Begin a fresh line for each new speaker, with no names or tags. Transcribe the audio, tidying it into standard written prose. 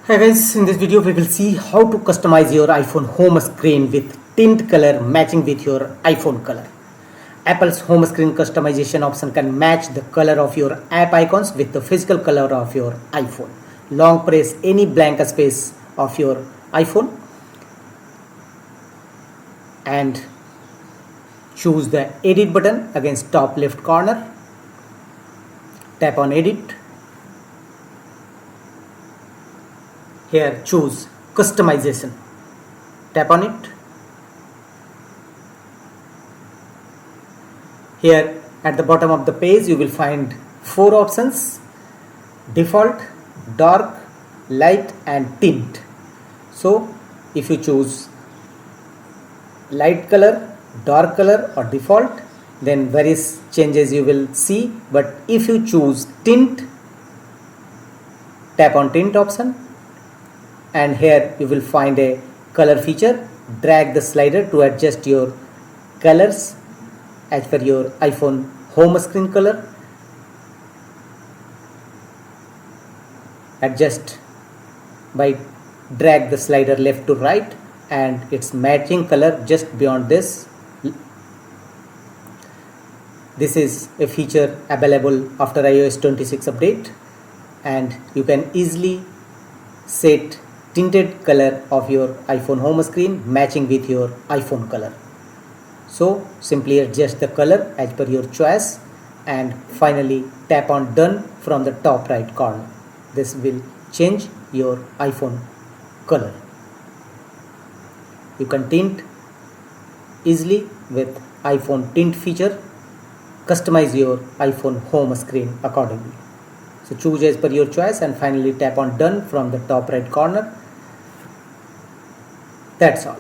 Hi guys, in this video we will see how to customize your iPhone home screen with tint color matching with your iPhone color. Apple's home screen customization option can match the color of your app icons with the physical color of your iPhone. Long press any blank space of your iPhone and choose the edit button against top left corner. Tap on edit. Here choose customization. Tap on it. Here at the bottom of the page you will find 4 options: default, dark, light and tint. So if you choose light color, dark color or default, then various changes you will see. But if you choose tint, tap on tint option and here you will find a color feature. Drag the slider to adjust your colors as per your iPhone home screen color. Adjust by drag the slider left to right and its matching color just beyond this. This is a feature available after iOS 26 update and you can easily set tinted color of your iPhone home screen matching with your iPhone color. So simply adjust the color as per your choice and finally tap on done from the top right corner. This will change your iPhone color. You can tint easily with iPhone tint feature. Customize your iPhone home screen accordingly. So choose as per your choice and finally tap on done from the top right corner. That's all.